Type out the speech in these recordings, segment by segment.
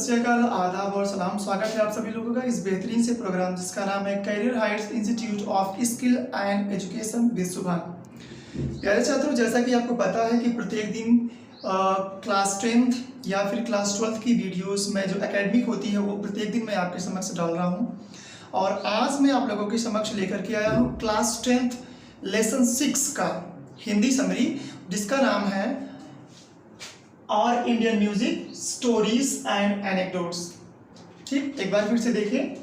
श्री अकाल, आदाब और सलाम। स्वागत है आप सभी लोगों का इस बेहतरीन से प्रोग्राम जिसका नाम है career Heights institute of skill and education with सुभान। प्यारे छात्रों, जैसा कि आपको पता है कि प्रत्येक दिन क्लास 10th या फिर क्लास 12th की वीडियोस में जो एकेडमिक होती है वो प्रत्येक दिन मैं आपके समक्ष डाल रहा हूँ। और आज मैं आप लोगों के समक्ष लेकर के आया हूँ क्लास 10th लेसन 6 का हिंदी समरी, जिसका नाम है और Indian music stories and anecdotes. ठीक, एक बार फिर से देखें,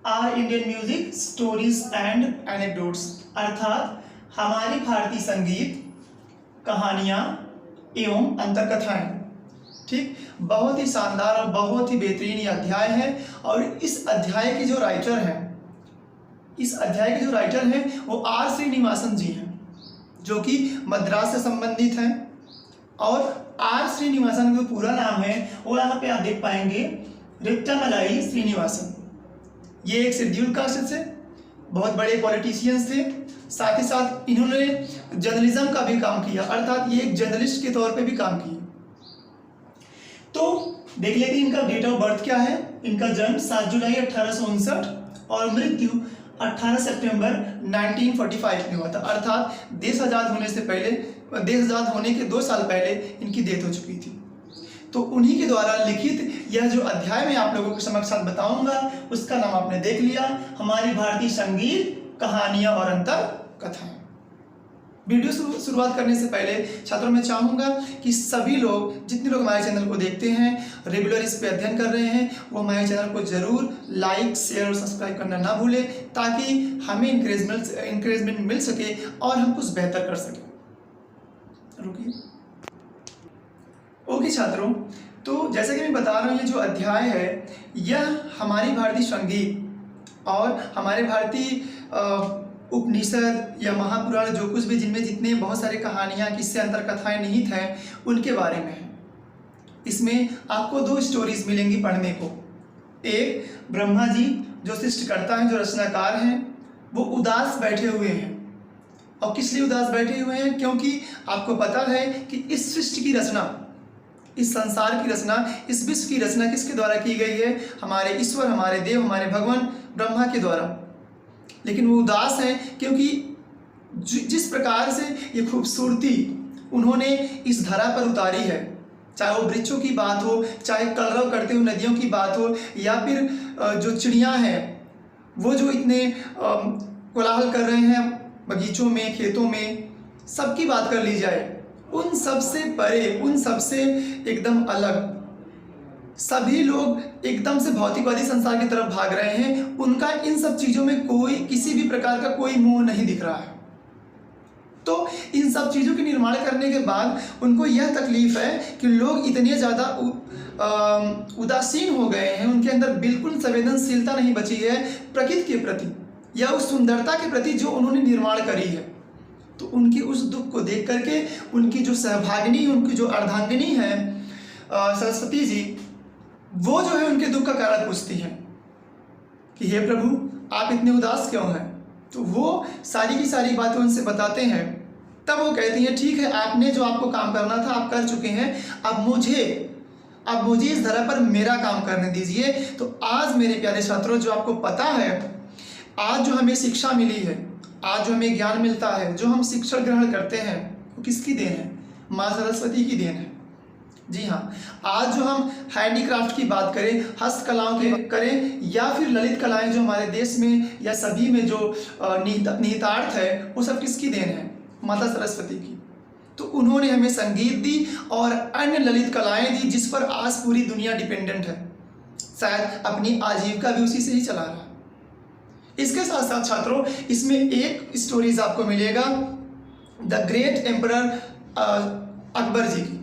our Indian music stories and anecdotes, अर्थात हमारी भारतीय संगीत, कहानियाँ एवं अंतरकथाएं। ठीक, बहुत ही शानदार और बहुत ही बेहतरीन ये अध्याय है। और इस अध्याय के जो राइटर हैं वो आर श्रीनिवासन जी हैं, जो कि मद्रास से संबंधित हैं। और आर श्रीनिवासन का पूरा नाम है वो यहाँ पे आप देख पाएंगे, रिट्टामलाई श्रीनिवासन। ये एक शेड्यूल कास्ट से बहुत बड़े पॉलिटिशियंस थे। साथ ही साथ इन्होंने जर्नलिज्म का भी काम किया, अर्थात ये एक जर्नलिस्ट के तौर पे भी काम किया। तो देख लेते हैं इनका डेट ऑफ बर्थ क्या है। इनका जन्म 7 जुलाई 1859 और मृत्यु 18 सितंबर 1945 में हुआ था, अर्थात देश आज़ाद होने के 2 साल पहले इनकी डेथ हो चुकी थी। तो उन्हीं के द्वारा लिखित यह जो अध्याय मैं आप लोगों के समक्ष बताऊंगा उसका नाम आपने देख लिया, हमारी भारतीय संगीत, कहानियां और अंतर कथाएं। वीडियो शुरुआत करने से पहले छात्रों मैं चाहूँगा कि सभी लोग, जितने लोग हमारे चैनल को देखते हैं, रेगुलर इस पे अध्ययन कर रहे हैं, वो हमारे चैनल को जरूर लाइक, शेयर और सब्सक्राइब करना ना भूलें, ताकि हमें इंकरेजमेंट मिल सके और हम कुछ बेहतर कर सकें। रुकिए। ओके छात्रों, तो जैसे कि मैं बता रहा हूँ, ये जो अध्याय है यह हमारी भारतीय संगीत और हमारे भारतीय उपनिषद या महापुराण, जो कुछ भी जिनमें जितने बहुत सारे कहानियाँ, किस्से, अंतर कथाएं निहित हैं, उनके बारे में है। इसमें आपको 2 स्टोरीज मिलेंगी पढ़ने को। एक, ब्रह्मा जी जो सृष्टिकर्ता हैं, जो रचनाकार हैं, वो उदास बैठे हुए हैं। और किस लिए उदास बैठे हुए हैं? क्योंकि आपको पता है कि इस सृष्टि की रचना, इस संसार की रचना, इस विश्व की रचना किसके द्वारा की गई है? हमारे ईश्वर, हमारे देव, हमारे भगवान ब्रह्मा के द्वारा। लेकिन वो उदास हैं क्योंकि जिस प्रकार से ये खूबसूरती उन्होंने इस धरा पर उतारी है, चाहे वो वृक्षों की बात हो, चाहे कलरव करते हुए नदियों की बात हो, या फिर जो चिड़ियाँ हैं वो जो इतने कोलाहल कर रहे हैं बगीचों में, खेतों में, सबकी बात कर ली जाए, उन सबसे परे, उन सबसे एकदम अलग, सभी लोग एकदम से भौतिकवादी संसार की तरफ भाग रहे हैं। उनका इन सब चीज़ों में कोई, किसी भी प्रकार का कोई मोह नहीं दिख रहा है। तो इन सब चीज़ों के निर्माण करने के बाद उनको यह तकलीफ है कि लोग इतने ज़्यादा उदासीन हो गए हैं, उनके अंदर बिल्कुल संवेदनशीलता नहीं बची है प्रकृति के प्रति या उस सुंदरता के प्रति जो उन्होंने निर्माण करी है। तो उनकी उस दुख को देख करके उनकी जो सहभागिनी, उनकी जो अर्धांगिनी है सरस्वती जी, वो जो है उनके दुख का कारण पूछती हैं कि हे प्रभु, आप इतने उदास क्यों हैं? तो वो सारी की सारी बातें उनसे बताते हैं। तब वो कहती हैं, ठीक है, आपने जो आपको काम करना था आप कर चुके हैं, अब मुझे इस धरा पर मेरा काम करने दीजिए। तो आज मेरे प्यारे छात्रों, जो आपको पता है, आज जो हमें शिक्षा मिली है, आज जो हमें ज्ञान मिलता है, जो हम शिक्षण ग्रहण करते हैं, वो किसकी देन है? माँ सरस्वती की देन है। जी हाँ, आज जो हम हैंडीक्राफ्ट की बात करें, हस्तकलाओं की करें, या फिर ललित कलाएं जो हमारे देश में या सभी में जो निहितार्थ है, वो सब किसकी देन है? माता सरस्वती की। तो उन्होंने हमें संगीत दी और अन्य ललित कलाएं दी, जिस पर आज पूरी दुनिया डिपेंडेंट है। शायद अपनी आजीविका भी उसी से ही चला रहा है। इसके साथ साथ छात्रों, इसमें एक स्टोरीज आपको मिलेगा द ग्रेट एम्परर अकबर जी की।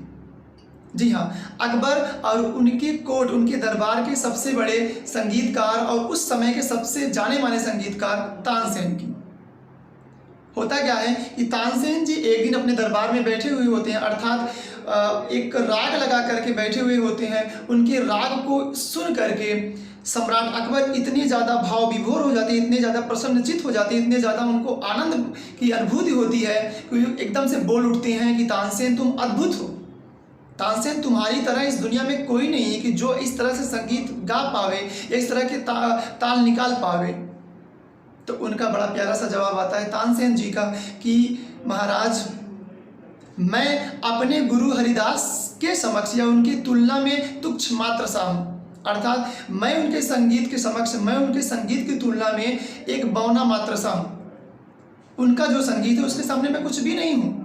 जी हाँ, अकबर और उनके कोर्ट, उनके दरबार के सबसे बड़े संगीतकार और उस समय के सबसे जाने माने संगीतकार तानसेन की। होता क्या है कि तानसेन जी एक दिन अपने दरबार में बैठे हुए होते हैं, अर्थात एक राग लगा करके बैठे हुए होते हैं। उनके राग को सुन करके सम्राट अकबर इतने ज़्यादा भाव विभोर हो जाते हैं, इतने ज़्यादा प्रसन्नचित हो जाते हैं, इतने ज़्यादा उनको आनंद की अनुभूति होती है कि एकदम से बोल उठते हैं कि तानसेन तुम अद्भुत हो। तानसेन तुम्हारी तरह इस दुनिया में कोई नहीं है कि जो इस तरह से संगीत गा पावे या इस तरह के ताल निकाल पावे। तो उनका बड़ा प्यारा सा जवाब आता है तानसेन जी का कि महाराज, मैं अपने गुरु हरिदास के समक्ष या उनकी तुलना में तुच्छ मात्र सा हूँ। अर्थात मैं उनके संगीत के समक्ष, मैं उनके संगीत की तुलना में एक बौना मात्र सा हूँ। उनका जो संगीत है उसके सामने मैं कुछ भी नहीं हूँ।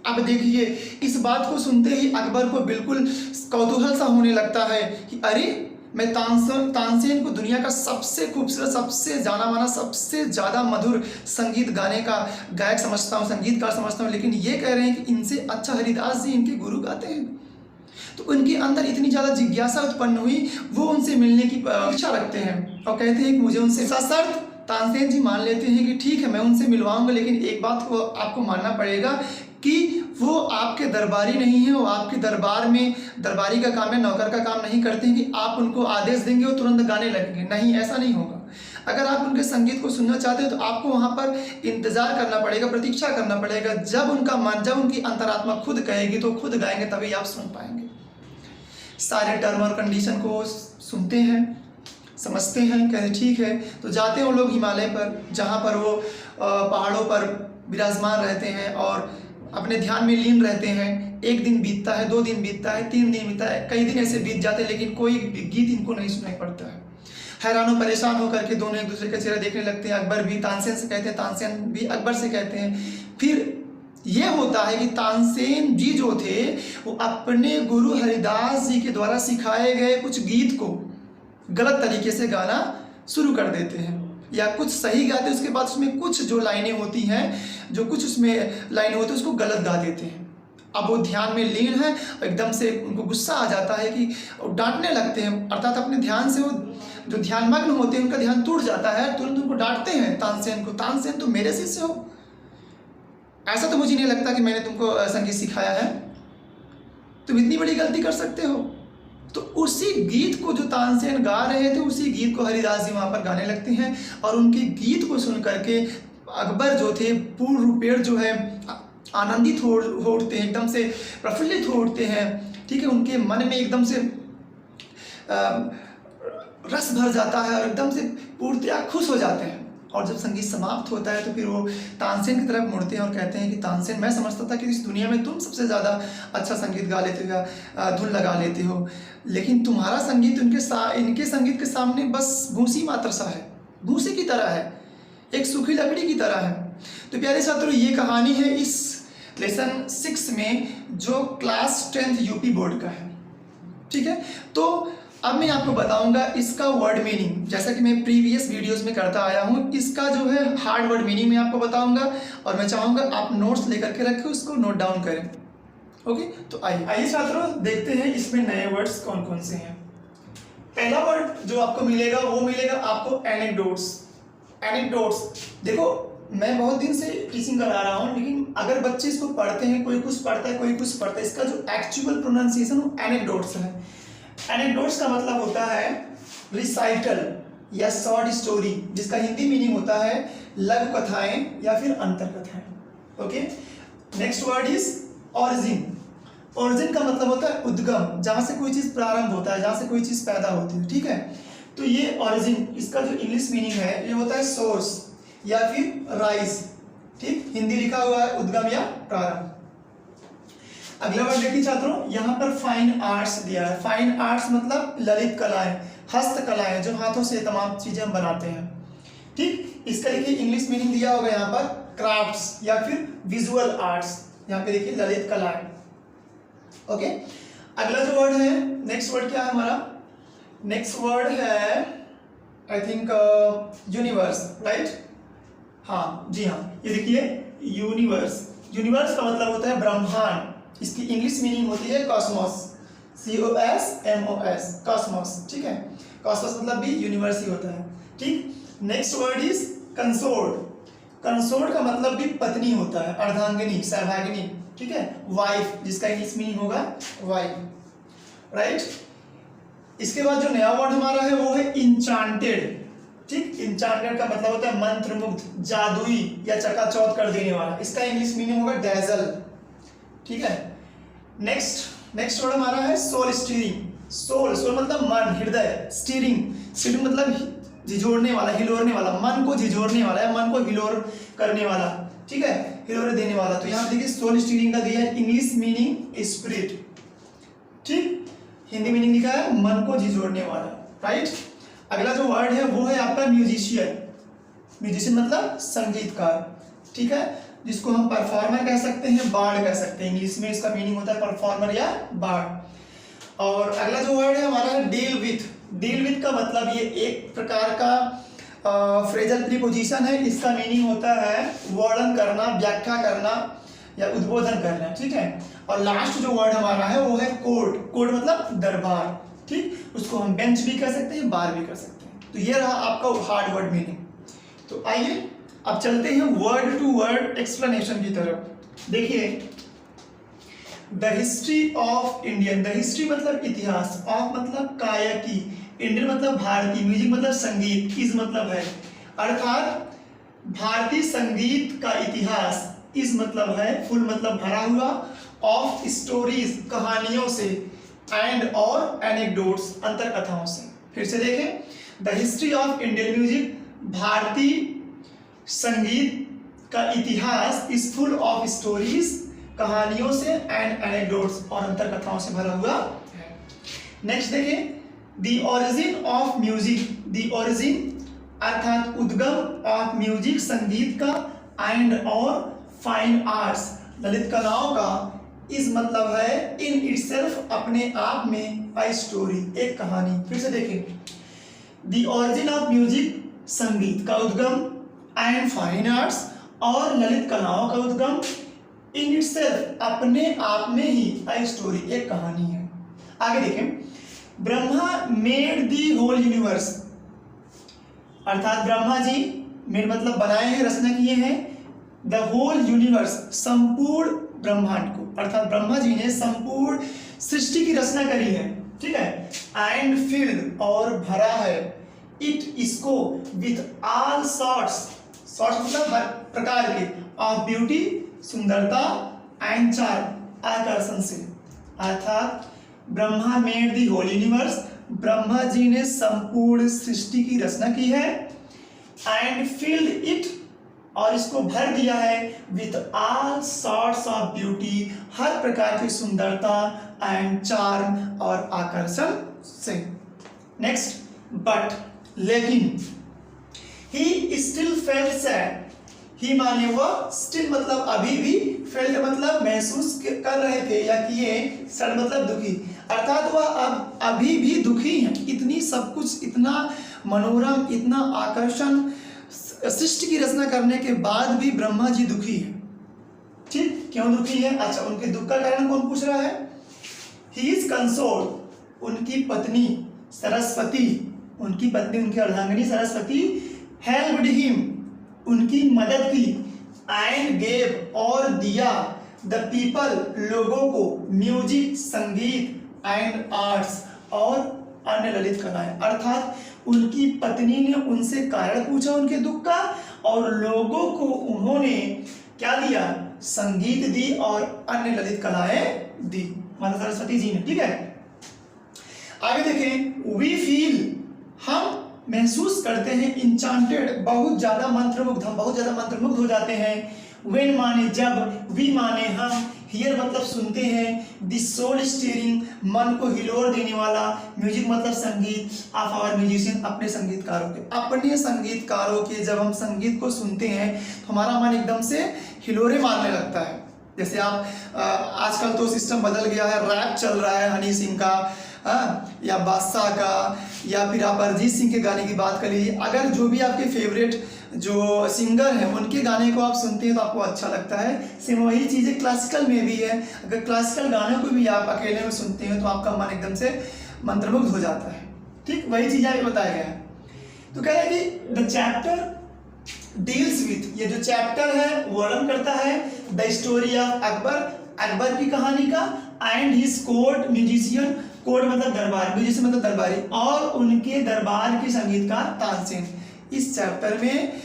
अब देखिए, इस बात को सुनते ही अकबर को बिल्कुल कौतूहल सा होने लगता है कि अरे, मैं तानसेन को दुनिया का सबसे खूबसूरत, सबसे जाना माना, सबसे ज़्यादा मधुर संगीत गाने का गायक समझता हूँ, संगीतकार समझता हूँ, लेकिन ये कह रहे हैं कि इनसे अच्छा हरिदास जी इनके गुरु गाते हैं। तो उनके अंदर इतनी ज़्यादा जिज्ञासा उत्पन्न हुई, वो उनसे मिलने की इच्छा रखते हैं और कहते हैं कि मुझे उनसे शर्त। तानसेन जी मान लेते हैं कि ठीक है, मैं उनसे मिलवाऊंगा, लेकिन एक बात को आपको मानना पड़ेगा कि वो आपके दरबारी नहीं है। वो आपके दरबार में, दरबारी का काम है, नौकर का काम नहीं करते हैं कि आप उनको आदेश देंगे वो तुरंत गाने लगेंगे। नहीं, ऐसा नहीं होगा। अगर आप उनके संगीत को सुनना चाहते हैं तो आपको वहाँ पर इंतज़ार करना पड़ेगा, प्रतीक्षा करना पड़ेगा। जब उनका मन, जब उनकी अंतरात्मा खुद कहेगी तो खुद गाएंगे, तभी आप सुन पाएंगे। सारे टर्म और कंडीशन को सुनते हैं, समझते हैं, कहते ठीक है। तो जाते हैं वो लोग हिमालय पर, जहाँ पर वो पहाड़ों पर विराजमान रहते हैं और अपने ध्यान में लीन रहते हैं। एक दिन बीतता है, 2 दिन बीतता है, 3 दिन बीतता है, कई दिन ऐसे बीत जाते हैं, लेकिन कोई गीत इनको नहीं सुनाई पड़ता है। हैरान और परेशान होकर के दोनों एक दूसरे के चेहरे देखने लगते हैं। अकबर भी तानसेन से कहते हैं, तानसेन भी अकबर से कहते हैं। फिर ये होता है कि तानसेन जी जो थे वो अपने गुरु हरिदास जी के द्वारा सिखाए गए कुछ गीत को गलत तरीके से गाना शुरू कर देते हैं, या कुछ सही गाते हैं, उसके बाद उसमें कुछ जो लाइनें होती हैं, जो कुछ उसमें लाइनें होती हैं, उसको गलत गा देते हैं। अब वो ध्यान में लीन है, एकदम से उनको गुस्सा आ जाता है कि डांटने लगते हैं। अर्थात अपने ध्यान से वो जो ध्यानमग्न होते हैं उनका ध्यान टूट जाता है, तुरंत उनको डांटते हैं तानसेन को। तानसेन, तुम मेरे शिष्य हो, ऐसा तो मुझे नहीं लगता कि मैंने तुमको संगीत सिखाया है, तुम इतनी बड़ी गलती कर सकते हो। तो उसी गीत को जो तानसेन गा रहे थे, उसी गीत को हरिदास जी वहाँ पर गाने लगते हैं और उनके गीत को सुन करके अकबर जो थे पूर्ण रूपेण जो है आनंदित हो उठते हैं, एकदम से प्रफुल्लित हो उठते हैं। ठीक है, उनके मन में एकदम से रस भर जाता है और एकदम से पूर्णतया खुश हो जाते हैं। और जब संगीत समाप्त होता है तो फिर वो तानसेन की तरफ मुड़ते हैं और कहते हैं कि तानसेन, मैं समझता था कि इस दुनिया में तुम सबसे ज़्यादा अच्छा संगीत गा लेते हो या धुन लगा लेते हो, लेकिन तुम्हारा संगीत इनके संगीत के सामने बस भूसी मात्र सा है, भूसी की तरह है, एक सूखी लकड़ी की तरह है। तो प्यारे छात्रों, ये कहानी है इस लेसन 6 में जो क्लास 10th यूपी बोर्ड का है। ठीक है, तो अब मैं आपको बताऊंगा इसका वर्ड मीनिंग, जैसा कि मैं प्रीवियस वीडियोस में करता आया हूं। इसका जो है हार्ड वर्ड मीनिंग मैं आपको बताऊंगा और मैं चाहूँगा आप नोट्स लेकर के रखें, उसको नोट डाउन करें। ओके, तो आइए छात्रों देखते हैं इसमें नए वर्ड्स कौन कौन से हैं। पहला वर्ड जो आपको मिलेगा वो मिलेगा आपको एनेक्डोट्स। एनेक्डोट्स, देखो मैं बहुत दिन से टीचिंग करा रहा हूँ, लेकिन अगर बच्चे इसको पढ़ते हैं, कोई कुछ पढ़ता है, कोई कुछ पढ़ता है, इसका जो एक्चुअल प्रोनाउंसिएशन वो एनेक्डोट्स है। एनेक्डोट्स का मतलब होता है रिसाइटल या शॉर्ट स्टोरी, जिसका हिंदी मीनिंग होता है लघु कथाएं या फिर अंतर कथाएं। Okay, next word is origin. Origin का मतलब होता है उद्गम, जहां से कोई चीज प्रारंभ होता है, जहां से कोई चीज पैदा होती है। ठीक है, तो ये ऑरिजिन, इसका जो इंग्लिश मीनिंग है ये होता है सोर्स या फिर राइज। ठीक, हिंदी लिखा हुआ है उद्गम या प्रारंभ। अगला वर्ड देखिए छात्रों, यहाँ पर फाइन आर्ट्स दिया है। फाइन आर्ट्स मतलब ललित कलाएं, हस्तकलाएं, जो हाथों से तमाम चीजें हम बनाते हैं। ठीक, इसका देखिए इंग्लिश मीनिंग दिया होगा यहाँ पर क्राफ्ट्स या फिर विजुअल आर्ट्स। यहाँ पे देखिए ललित कलाएं। ओके, अगला जो वर्ड है, नेक्स्ट वर्ड क्या है हमारा? नेक्स्ट वर्ड है आई थिंक यूनिवर्स, राइट? हाँ जी हाँ, ये देखिए यूनिवर्स। यूनिवर्स का मतलब होता है ब्रह्मांड। इसकी इंग्लिश मीनिंग होती है कॉस्मोस, COSMOS, कॉस्मोस। ठीक है, कॉस्मोस मतलब भी यूनिवर्स ही होता है। ठीक, next word is consort. Consort का मतलब भी पत्नी होता है, अर्धांगिनी, सहभागिनी। ठीक है, वाइफ, जिसका इंग्लिश मीनिंग होगा वाइफ, राइट? इसके बाद जो नया वर्ड हमारा है वो है इंचांटेड। ठीक, इंचांटेड का मतलब होता है मंत्रमुग्ध, जादुई या चकाचौंध कर देने वाला। इसका इंग्लिश मीनिंग होगा डैजल। ठीक है, नेक्स्ट नेक्स्ट वर्ड हमारा है सोल स्टीयरिंग। सोल, सोल मतलब मन, हृदय, स्टीयरिंग, स्टीयरिंग मतलब झिझोड़ने वाला, हिलोरने वाला, मन को झिझोड़ने वाला या मन को हिलोर करने वाला, ठीक है, हिलोर देने वाला। तो यहाँ देखिए सोल स्टीयरिंग का दिया है इंग्लिश मीनिंग स्पिरिट, ठीक, हिंदी मीनिंग लिखा है मन को झिझोड़ने वाला, राइट। अगला जो वर्ड है वो है आपका म्यूजिशियन। म्यूजिशियन मतलब संगीतकार, ठीक है, जिसको हम परफॉर्मर कह सकते हैं, बार्ड कह सकते हैं, इंग्लिश में इसका मीनिंग होता है परफॉर्मर या बार्ड। और अगला जो वर्ड है हमारा है डील विथ। डील विथ का मतलब ये एक प्रकार का फ्रेजल प्रीपोजिशन है, इसका मीनिंग होता है वर्णन करना, व्याख्या करना या उद्बोधन करना, ठीक है। और लास्ट जो वर्ड हमारा है वो है कोर्ट। कोर्ट मतलब दरबार, ठीक, उसको हम बेंच भी कह सकते हैं, बार भी कह सकते हैं। तो ये रहा आपका हार्ड वर्ड मीनिंग। तो आइए अब चलते हैं वर्ड टू वर्ड एक्सप्लेनेशन की तरफ। देखिए the history of Indian, the history मतलब इतिहास, ऑफ मतलब कायकी, इंडियन मतलब भारतीय, म्यूजिक मतलब संगीत, इस मतलब है, अर्थात भारतीय संगीत का इतिहास, इस मतलब है फुल मतलब भरा हुआ, ऑफ स्टोरीज कहानियों से, एंड और एनेक्डोट्स अंतर कथाओं से। फिर से देखें the history of Indian music, भारतीय संगीत का इतिहास इज फुल ऑफ स्टोरीज कहानियों से एंड एनेक्डोट्स और अंतर कथाओं से भरा हुआ है। नेक्स्ट देखें the origin of music, the origin अर्थात उद्गम ऑफ म्यूजिक संगीत का, एंड और फाइन आर्ट्स ललित कलाओं का, इस मतलब है इन इटसेल्फ अपने आप में, अ स्टोरी एक कहानी। फिर से देखें द ओरिजिन ऑफ म्यूजिक संगीत का उद्गम, एंड फाइन आर्ट्स और ललित कलाओं का उद्गम, इन इटसेल्फ अपने आप में ही, अ स्टोरी एक कहानी है। आगे देखें Brahma made the whole universe, अर्थात ब्रह्मा जी मेड मतलब बनाए हैं, रचना किए हैं, द होल यूनिवर्स संपूर्ण ब्रह्मांड को, अर्थात ब्रह्मा जी ने संपूर्ण सृष्टि की रचना करी है, ठीक है, एंड फिल्ड और भरा है, इट इसको, विथ ऑल सॉर्ट्स, सॉर्ट्स मतलब हर प्रकार के, ऑफ ब्यूटी सुंदरता, एंड चार्म आकर्षण से, अर्थात Brahma made the whole universe, Brahma ji ने संपूर्ण सृष्टि की रचना की है, एंड फिल्ड इट और इसको भर दिया है, with all sorts of beauty हर प्रकार की सुंदरता, एंड चार्म और आकर्षण से। नेक्स्ट बट लेकिन, ही स्टिल फेल्ट सैड, ही माने वह, स्टिल मतलब अभी भी, फेल्ट मतलब महसूस कर रहे थे या किए, सैड मतलब दुखी, अर्थात वह अब अभी भी दुखी हैं, इतनी सब कुछ, इतना मनोरम, इतना आकर्षण सृष्टि की रचना करने के बाद भी ब्रह्मा जी दुखी है, ठीक, क्यों दुखी है? अच्छा, उनके दुख का कारण कौन पूछ रहा है? ही इज कंसोल्ड, उनकी पत्नी सरस्वती, उनकी पत्नी उनकी अर्धांगिनी सरस्वती, हेल्प्ड हिम उनकी मदद की, एंड गेव और दिया, द पीपल लोगों को, म्यूजिक संगीत, एंड आर्ट्स और अन्य ललित कलाएं, अर्थात उनकी पत्नी ने उनसे कारण पूछा उनके दुख का, और लोगों को उन्होंने क्या दिया? संगीत दी और अन्य ललित कलाएं दी, माता सरस्वती जी ने, ठीक है। आगे देखें वी फील, हम महसूस करते हैं, इंचांटेड बहुत ज्यादा मंत्रमुग्ध, हम बहुत ज्यादा मंत्रमुग्ध हो जाते हैं, व्हेन माने जब, वी माने हम, हियर मतलब सुनते हैं, द सोल स्टीयरिंग मन को हिलोर देने वाला, म्यूजिक मतलब संगीत, ऑफ आवर म्यूजिशियन अपने संगीतकारों के, अपने संगीतकारों के जब हम संगीत को सुनते हैं तो हमारा मन एकदम से हिलोरे मारने लगता है। जैसे आप आजकल तो सिस्टम बदल गया है, रैप चल रहा है हनी सिंह का, या बादशाह का, या फिर आप अरिजीत सिंह के गाने की बात कर लीजिए, अगर जो भी आपके फेवरेट जो सिंगर हैं उनके गाने को आप सुनते हैं तो आपको अच्छा लगता है। सेम वही चीज़ें क्लासिकल में भी है, अगर क्लासिकल गानों को भी आप अकेले में सुनते हैं तो आपका मन एकदम से मंत्रमुग्ध हो जाता है, ठीक, वही चीज़ आगे बताया गया है। तो कह रहे हैं कि द चैप्टर डील्स विथ, ये जो चैप्टर है वर्णन करता है, the story of Akbar, Akbar की कहानी का, and his court musician, court मतलब दरबार, म्यूजिशियन मतलब दरबारी, और उनके दरबार के संगीतकार तानसेन। इस चैप्टर में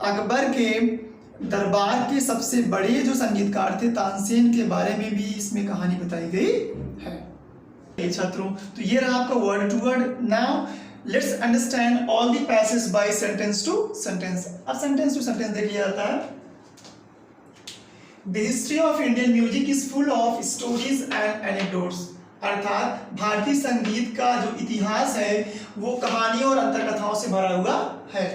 अकबर के दरबार के सबसे बड़े जो संगीतकार थे तानसेन के बारे में भी इसमें कहानी बताई गई है। छात्रों, तो ये रहा आपका word to word. Now let's understand all the passage by sentence to sentence. अब सेंटेंस टू सेंटेंस देख लिया जाता है। The history of Indian music is full of stories and anecdotes, अर्थात भारतीय संगीत का जो इतिहास है वो कहानियों और अंतरकथाओं से भरा हुआ है।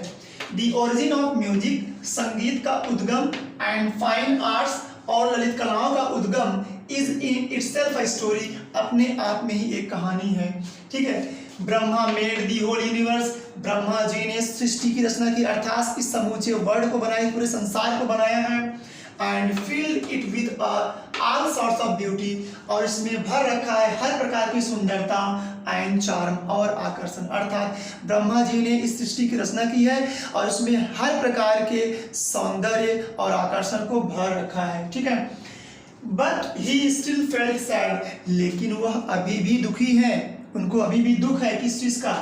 द ओरिजिन ऑफ म्यूजिक, संगीत का उद्गम, एंड फाइन आर्ट्स और ललित कलाओं का उद्गम, is in itself a story, अपने आप में ही एक कहानी है। ठीक है। Brahma made the whole universe, Brahma ji ने सृष्टि की रचना की, अर्थात इस समूचे वर्ल्ड को बनाया, पूरे संसार को बनाया है। And filled it with all sorts of beauty, और इसमें भर रखा है हर प्रकार की सुंदरता, एंड चार्म और आकर्षण, अर्थात ब्रह्मा जी ने इस सृष्टि की रचना की है और उसमें हर प्रकार के सौंदर्य और आकर्षण को भर रखा है। ठीक है। But he still felt sad, लेकिन वह अभी भी दुखी है, उनको अभी भी दुख है किस चीज का,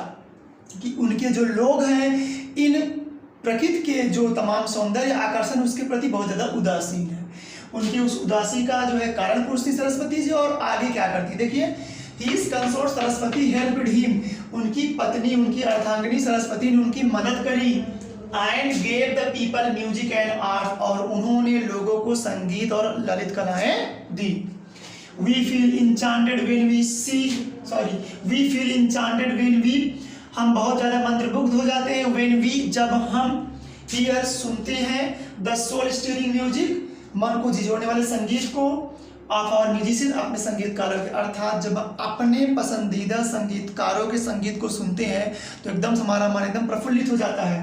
कि उनके जो लोग हैं इन प्रकृति के जो तमाम सौंदर्य आकर्षण उसके प्रति बहुत ज़्यादा उदासीन है। उनकी उस उदासी का जो है कारण पूछती सरस्वती जी, और आगे क्या करती देखिए। His consort Saraswati helped him, उनकी पत्नी, उनकी अर्धांगिनी सरस्वती ने उनकी मदद करी। And gave the people music and art, और उन्होंने लोगों को संगीत और ललित कलाएं दी। We feel enchanted when we see, we feel enchanted when we, हम बहुत ज़्यादा मंत्रमुग्ध हो जाते हैं, when we, जब हम, hear, सुनते हैं, the soul stirring music, मन को झिझोड़ने वाले संगीत को, ऑफ आवर म्यूजिशियन, अपने संगीतकारों के, अर्थात जब अपने पसंदीदा संगीतकारों के संगीत को सुनते हैं तो एकदम हमारा मन एकदम प्रफुल्लित हो जाता है।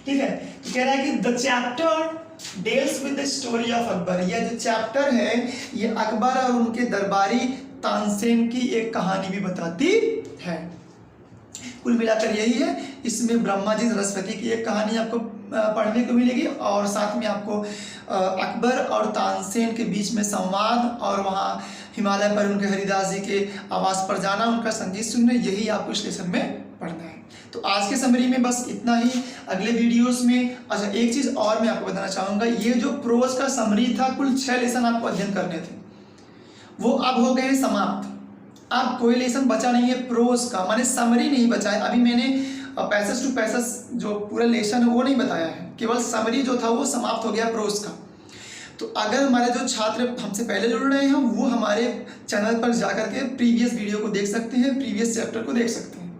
ठीक है। तो कह रहा है कि the chapter deals with the story of Akbar, यह जो चैप्टर है ये अकबर और उनके दरबारी तानसेन की एक कहानी भी बताती है। कुल मिलाकर यही है, इसमें ब्रह्मा जी सरस्वती की एक कहानी आपको पढ़ने को मिलेगी, और साथ में आपको अकबर और तानसेन के बीच में संवाद, और वहाँ हिमालय पर उनके हरिदास जी के आवास पर जाना, उनका संगीत सुनना, यही आपको इस लेसन में पढ़ना है। तो आज के समरी में बस इतना ही। अगले वीडियोस में अच्छा एक चीज़ और मैं आपको बताना चाहूँगा, ये जो प्रोज का समरी था, कुल 6 लेसन आपको अध्ययन करने थे, वो अब हो गए समाप्त। अब कोई लेसन बचा नहीं है प्रोज का, माने समरी नहीं बचा है। अभी मैंने पैसेज टू पैसेज जो पूरा लेसन है वो नहीं बताया है, केवल समरी जो था वो समाप्त हो गया प्रोज का। तो अगर हमारे जो छात्र हमसे पहले जुड़ रहे हैं वो हमारे चैनल पर जाकर के प्रीवियस वीडियो को देख सकते हैं, प्रीवियस चैप्टर को देख सकते हैं।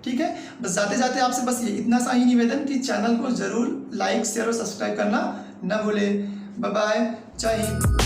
ठीक है। बस जाते जाते आपसे बस ये इतना सा ही निवेदन कि चैनल को ज़रूर लाइक, शेयर और सब्सक्राइब करना न भूलें। बाय बाय, जय हिंद।